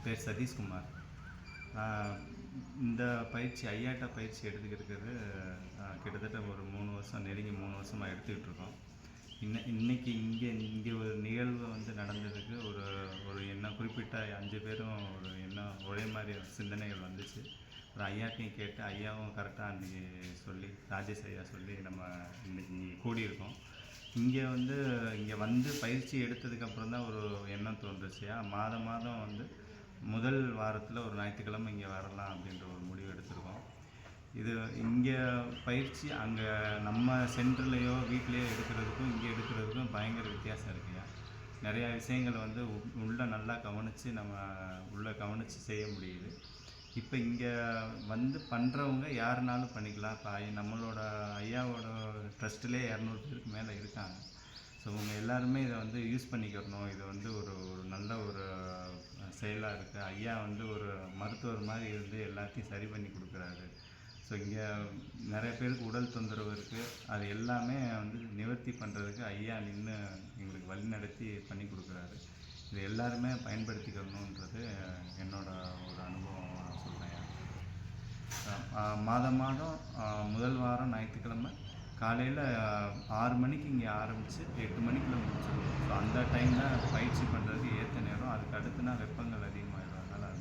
பேர் சதீஷ்குமார். இந்த பயிற்சி ஐயாட்ட பயிற்சி எடுத்துக்கிறது கிட்டத்தட்ட ஒரு 3 வருஷம், நெருங்கி 3 வருஷமாக எடுத்துக்கிட்டு இருக்கோம். இன்னைக்கு இங்கே ஒரு நிகழ்வு வந்து நடந்ததுக்கு ஒரு எண்ணம், குறிப்பிட்ட 5 பேரும் ஒரு எண்ணம், ஒரே மாதிரி சிந்தனைகள் வந்துச்சு. ஒரு ஐயாட்டையும் கேட்டு, ஐயாவும் கரெக்டாக அன்றைக்கி சொல்லி, ராஜேஷ் ஐயா சொல்லி நம்ம இன்றைக்கி கூடியிருக்கோம். இங்கே வந்து பயிற்சி எடுத்ததுக்கப்புறம் தான் ஒரு எண்ணம் தோன்றுச்சியா, மாதம் வந்து முதல் வாரத்தில் ஒரு ஞாயிற்றுக்கிழமை இங்கே வரலாம் அப்படின்ற ஒரு முடிவு எடுத்திருக்கோம். இது இங்கே பயிற்சி அங்கே நம்ம சென்டர்லேயோ வீட்லேயோ எடுக்கிறதுக்கும் இங்கே எடுக்கிறதுக்கும் பயங்கர வித்தியாசம் இருக்குயா. நிறையா விஷயங்கள் வந்து உள்ளே நல்லா கவனித்து செய்ய முடியுது. இப்போ இங்கே வந்து பண்ணுறவங்க யாருனாலும் பண்ணிக்கலாம். இப்போ நம்மளோட ஐயாவோட ட்ரஸ்ட்டிலே 200 பேருக்கு மேலே இருக்காங்க. ஸோ இவங்க எல்லாருமே இதை வந்து யூஸ் பண்ணிக்கிறணும். இது வந்து ஒரு நல்ல ஒரு செயலாக இருக்குது. ஐயா வந்து ஒரு மருத்துவர் மாதிரி இருந்து எல்லாத்தையும் சரி பண்ணி கொடுக்குறாரு. ஸோ இங்கே நிறைய பேருக்கு உடல் தொந்தரவு இருக்குது. அது எல்லாமே வந்து நிவர்த்தி பண்ணுறதுக்கு ஐயா நின்று எங்களுக்கு வழிநடத்தி பண்ணி கொடுக்குறாரு. இது எல்லாருமே பயன்படுத்திக்கணுன்றது என்னோட ஒரு அனுபவம் நான் சொல்கிறேன். மாதம் முதல் வாரம் ஞாயிற்றுக்கிழமை காலையில் 6 மணிக்கு இங்கே ஆரம்பித்து 8 மணிக்குள்ளே முடிச்சிடுவோம். ஸோ அந்த டைம் தான் பயிற்சி பண்ணுறதுக்கு ஏற்ற நேரம். அதுக்கு அடுத்துனா வெப்பங்கள் அதிகமாகிடும். அதனால்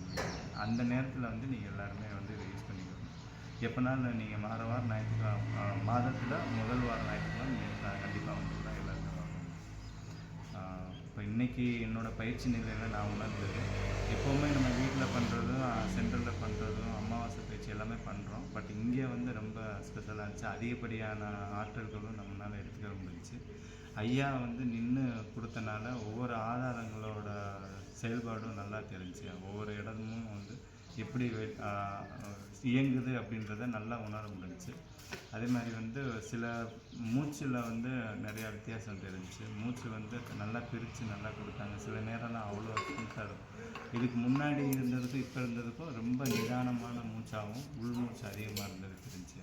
அந்த நேரத்தில் வந்து நீங்கள் எல்லாருமே வந்து இதை யூஸ் பண்ணிக்கணும். எப்போனாலும் நீங்கள் வாரம் ஞாயிற்றுக்கிழமை, மாதத்தில் முதல் வாரம் ஞாயிற்றுக்கிழமை நீங்கள் கண்டிப்பாக வந்துக்கலாம். எல்லாருமே வரணும். இப்போ இன்றைக்கி என்னோடய பயிற்சி நிலையில் நான் உணர்ந்தது, எப்போவுமே நம்ம வீட்டில் பண்ணுறதும் சென்டரில் பண்ணுறதும் அமாவாசை பயிற்சி எல்லாமே பண்ணுறோம். பட் இங்கே வந்து ரொம்ப ஸ்பெஷலாக இருந்துச்சு. அதிகப்படியான ஆற்றல்களும் நம்மளால் எடுத்துக்க முடிஞ்சிச்சு. ஐயா வந்து நின்று கொடுத்தனால ஒவ்வொரு ஆதாரங்களோட செயல்பாடும் நல்லா தெரிஞ்சு, ஒவ்வொரு இடமும் வந்து எப்படி இயங்குது அப்படின்றத நல்லா உணர முடிஞ்சிச்சு. அதே மாதிரி வந்து சில மூச்சில் வந்து நிறையா வித்தியாசம் தெரிஞ்சிச்சு. மூச்சு வந்து நல்லா பிரித்து நல்லா கொடுத்தாங்க. சில நேரம்லாம் அவ்வளோ ஸ்மூத்தாக இருக்கும். இதுக்கு முன்னாடி இருந்ததுக்கும் இப்போ இருந்ததுக்கும் ரொம்ப நிதானமான மூச்சாகவும் உள்மூச்சு அதிகமாக இருந்தது தெரிஞ்சு.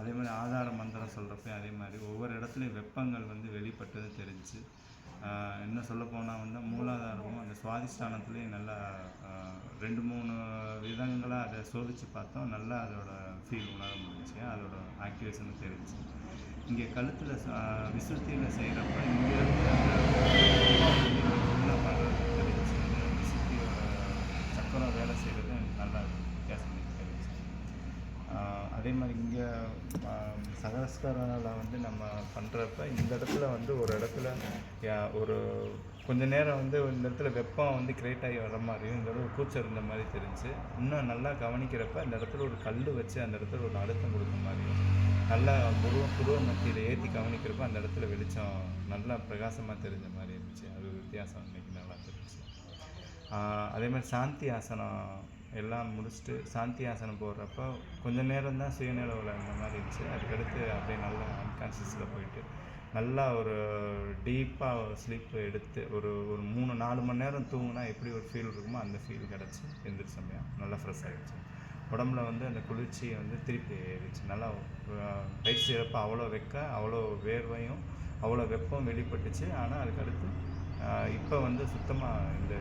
அதே மாதிரி ஆதார மந்திரம் சொல்கிறப்ப அதே மாதிரி ஒவ்வொரு இடத்துலையும் வெப்பங்கள் வந்து வெளிப்பட்டது தெரிஞ்சு. என்ன சொல்லப்போனால் வந்து மூலாதாரமும் அந்த சுவாதிஷ்டானத்துலேயும் நல்லா 2-3 விதங்களாக அதை சோதித்து பார்த்தோம். நல்லா அதோட ஃபீல் உணர முடிஞ்சு, அதோட ஆக்டிவேஷனும் தெரிஞ்சு. இங்கே கழுத்தில் விசுத்தியில் செய்கிறப்ப இங்கேருந்து உள்ள பண்ணுறது தெரிஞ்சு. விசுத்தியோட சக்கரம் வேலை செய்கிறது நல்லா வித்தியாசம் தெரிஞ்சு. அதே மாதிரி இங்கே சகஸ்கரால் வந்து நம்ம பண்ணுறப்ப இந்த இடத்துல வந்து ஒரு இடத்துல ஒரு கொஞ்சம் நேரம் வந்து இந்த இடத்துல வெப்பம் வந்து கிரியேட் ஆகி வர மாதிரியும், இந்த இடத்துல கூச்சம் இருந்த மாதிரி தெரிஞ்சு. இன்னும் நல்லா கவனிக்கிறப்ப அந்த இடத்துல ஒரு கல் வச்சு அந்த இடத்துல ஒரு அழுத்தம் கொடுத்த மாதிரியும், நல்லா புருவ மத்தியில் ஏற்றி கவனிக்கிறப்ப அந்த இடத்துல வெளிச்சம் நல்லா பிரகாசமாக தெரிஞ்ச மாதிரி இருந்துச்சு. அது வித்தியாசம் இன்றைக்கி நல்லா தெரிஞ்சு. அதே மாதிரி சாந்தி ஆசனம் எல்லாம் முடிச்சுட்டு சாந்தி ஆசனம் போடுறப்போ கொஞ்சம் நேரம் தான் சுயநிலவில் இருந்த மாதிரி இருந்துச்சு. அதுக்கடுத்து அப்படியே நல்லா அன்கான்ஷியஸில் போயிட்டு நல்லா ஒரு டீப்பாக ஸ்லீப் எடுத்து ஒரு 3-4 மணி நேரம் தூங்கினா எப்படி ஒரு ஃபீல் இருக்குமோ அந்த ஃபீல் கிடச்சி எந்திரிச்ச சமயம் நல்லா ஃப்ரெஷ் ஆகிடுச்சு. உடம்புல வந்து அந்த குளிர்ச்சியை வந்து திருப்பி ஏறிச்சு. நல்லா பயிற்சி செய்கிறப்ப அவ்வளோ வேர்வையும் அவ்வளோ வெப்பம் வெளிப்பட்டுச்சு. ஆனால் அதுக்கடுத்து இப்போ வந்து சுத்தமாக இந்த